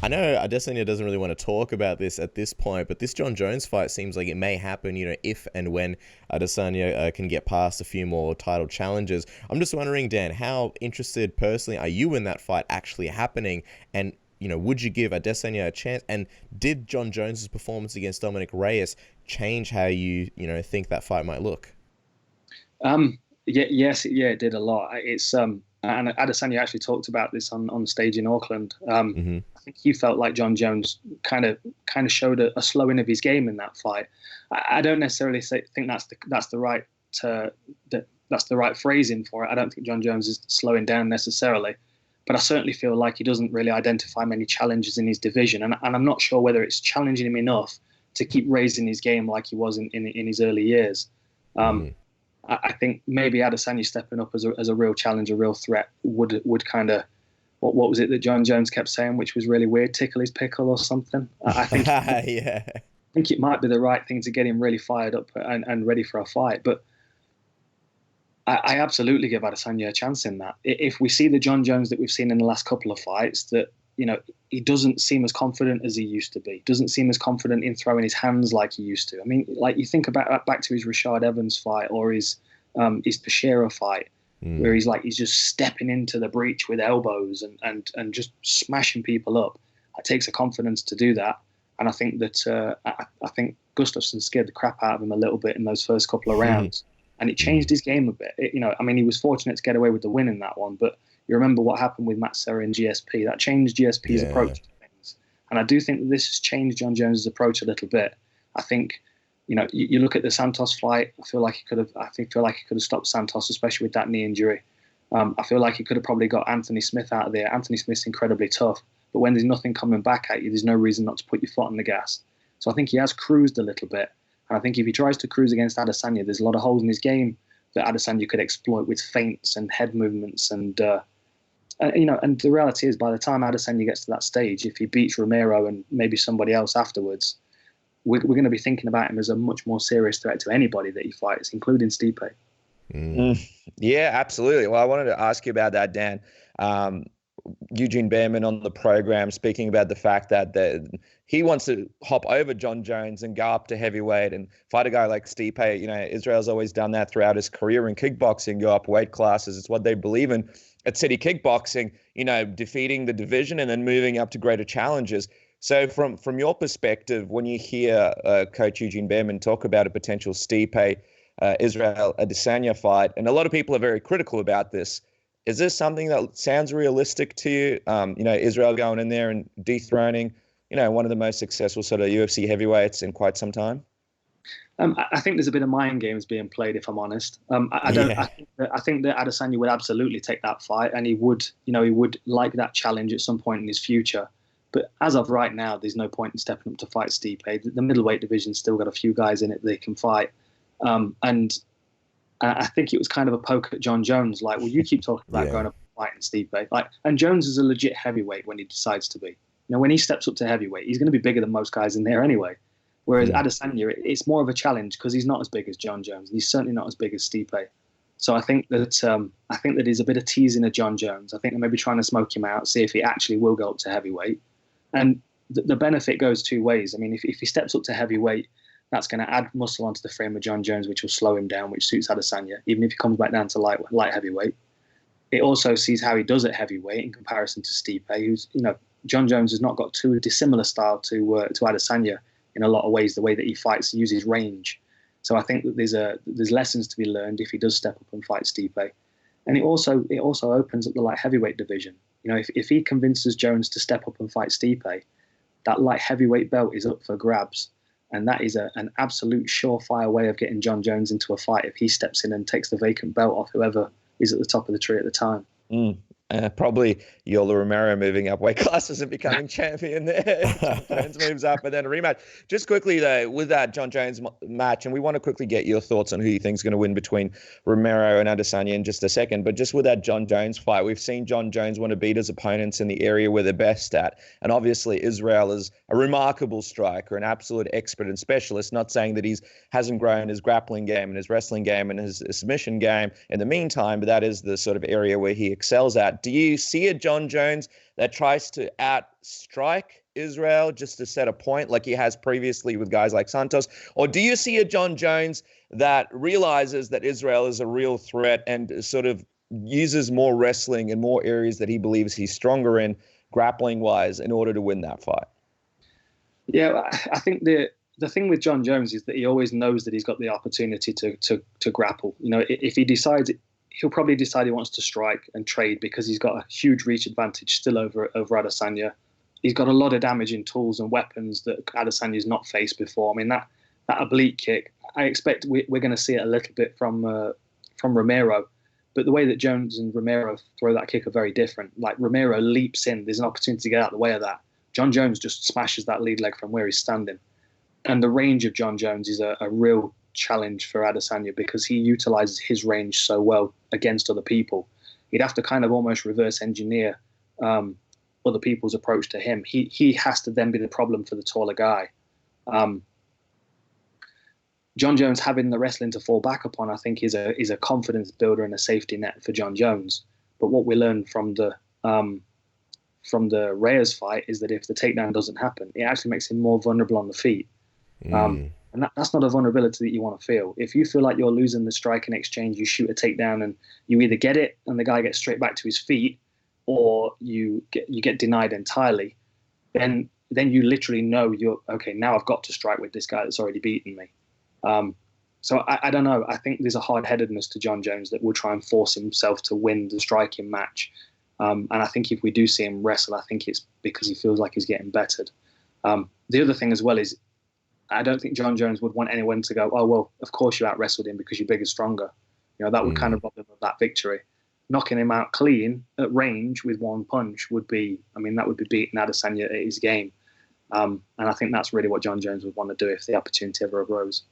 I know Adesanya doesn't really want to talk about this at this point, but this Jon Jones fight seems like it may happen, if and when Adesanya can get past a few more title challenges. I'm just wondering, Dan, how interested personally are you in that fight actually happening? And, would you give Adesanya a chance? And did Jon Jones's performance against Dominick Reyes change how think that fight might look? Yeah, it did a lot. And Adesanya actually talked about this on stage in Auckland. Mm-hmm. I think he felt like Jon Jones kind of showed a slowing of his game in that fight. I don't necessarily think that's the right phrasing for it. I don't think Jon Jones is slowing down necessarily, but I certainly feel like he doesn't really identify many challenges in his division, and I'm not sure whether it's challenging him enough to keep raising his game like he was in his early years. Mm-hmm. I think maybe Adesanya stepping up as a real challenge, a real threat would kind of, what was it that Jon Jones kept saying, which was really weird, tickle his pickle or something. I think yeah. I think it might be the right thing to get him really fired up and ready for a fight. But I absolutely give Adesanya a chance in that. If we see the Jon Jones that we've seen in the last couple of fights, that he doesn't seem as confident as he used to be. Doesn't seem as confident in throwing his hands like he used to. I mean, like you think about back to his Rashad Evans fight or his Teixeira fight, where he's just stepping into the breach with elbows and just smashing people up. It takes a confidence to do that, and I think that I think Gustafsson scared the crap out of him a little bit in those first couple of rounds, and it changed his game a bit. I mean, he was fortunate to get away with the win in that one, but you remember what happened with Matt Serra and GSP. That changed GSP's approach to things. And I do think that this has changed Jon Jones's approach a little bit. I think, you look at the Santos fight, I feel like he could have stopped Santos, especially with that knee injury. I feel like he could have probably got Anthony Smith out of there. Anthony Smith's incredibly tough, but when there's nothing coming back at you, there's no reason not to put your foot on the gas. So I think he has cruised a little bit. And I think if he tries to cruise against Adesanya, there's a lot of holes in his game that Adesanya could exploit with feints and head movements and the reality is, by the time Adesanya gets to that stage, if he beats Romero and maybe somebody else afterwards, we're going to be thinking about him as a much more serious threat to anybody that he fights, including Stipe. Yeah, absolutely. Well, I wanted to ask you about that, Dan. Eugene Behrman on the program speaking about the fact that he wants to hop over Jon Jones and go up to heavyweight and fight a guy like Stipe. Israel's always done that throughout his career in kickboxing, go up weight classes. It's what they believe in at City Kickboxing, defeating the division and then moving up to greater challenges. So from your perspective, when you hear Coach Eugene Behrman talk about a potential Stipe Israel Adesanya fight, and a lot of people are very critical about this, is this something that sounds realistic to you? Israel going in there and dethroning, one of the most successful sort of UFC heavyweights in quite some time? I think there's a bit of mind games being played, if I'm honest. I think that Adesanya would absolutely take that fight, and he would like that challenge at some point in his future. But as of right now, there's no point in stepping up to fight Stipe. The middleweight division's still got a few guys in it they can fight, and I think it was kind of a poke at Jon Jones. Like, well, you keep talking about going up and fighting Stipe. And Jones is a legit heavyweight when he decides to be. When he steps up to heavyweight, he's going to be bigger than most guys in there anyway. Whereas Adesanya, it's more of a challenge because he's not as big as Jon Jones. He's certainly not as big as Stipe. So I think that he's a bit of teasing of Jon Jones. I think they're maybe trying to smoke him out, see if he actually will go up to heavyweight. And the benefit goes two ways. I mean, if he steps up to heavyweight, that's going to add muscle onto the frame of Jon Jones, which will slow him down, which suits Adesanya, even if he comes back down to light heavyweight. It also sees how he does at heavyweight in comparison to Stipe, who's, Jon Jones has not got too dissimilar style to Adesanya in a lot of ways, the way that he fights, uses range. So I think that there's lessons to be learned if he does step up and fight Stipe. And it also opens up the light heavyweight division. If he convinces Jones to step up and fight Stipe, that light heavyweight belt is up for grabs. And that is an absolute surefire way of getting Jon Jones into a fight if he steps in and takes the vacant belt off whoever is at the top of the tree at the time. Probably Yoel Romero moving up weight classes and becoming champion there. Jon Jones moves up and then a rematch. Just quickly, though, with that Jon Jones match, and we want to quickly get your thoughts on who you think is going to win between Romero and Adesanya in just a second. But just with that Jon Jones fight, we've seen Jon Jones want to beat his opponents in the area where they're best at. And obviously, Israel is a remarkable striker, an absolute expert and specialist, not saying that he hasn't grown his grappling game and his wrestling game and his submission game in the meantime, but that is the sort of area where he excels at. Do you see a Jon Jones that tries to strike Israel just to set a point like he has previously with guys like Santos? Or do you see a Jon Jones that realizes that Israel is a real threat and sort of uses more wrestling in more areas that he believes he's stronger in, grappling wise, in order to win that fight? Yeah, I think the thing with Jon Jones is that he always knows that he's got the opportunity to grapple. You know, if he decides, he'll probably decide he wants to strike and trade because he's got a huge reach advantage still over Adesanya. He's got a lot of damaging tools and weapons that Adesanya's not faced before. I mean, that oblique kick, I expect we're going to see it a little bit from Romero. But the way that Jones and Romero throw that kick are very different. Like, Romero leaps in, there's an opportunity to get out of the way of that. Jon Jones just smashes that lead leg from where he's standing. And the range of Jon Jones is a real challenge for Adesanya because he utilizes his range so well against other people. He'd have to kind of almost reverse engineer other people's approach to him. He has to then be the problem for the taller guy. Jon Jones having the wrestling to fall back upon, I think, is a confidence builder and a safety net for Jon Jones. But what we learned from the Reyes fight is that if the takedown doesn't happen, it actually makes him more vulnerable on the feet. And that's not a vulnerability that you want to feel. If you feel like you're losing the strike in exchange, you shoot a takedown and you either get it and the guy gets straight back to his feet, or you get denied entirely. Then you literally know you're okay. Now I've got to strike with this guy that's already beaten me. So I don't know. I think there's a hard-headedness to Jon Jones that will try and force himself to win the striking match. And I think if we do see him wrestle, I think it's because he feels like he's getting bettered. The other thing as well is I don't think Jon Jones would want anyone to go, oh, well, of course you out-wrestled him because you're bigger, stronger. You know, that would kind of rob him of that victory. Knocking him out clean at range with one punch would be beating Adesanya at his game. And I think that's really what Jon Jones would want to do if the opportunity ever arose.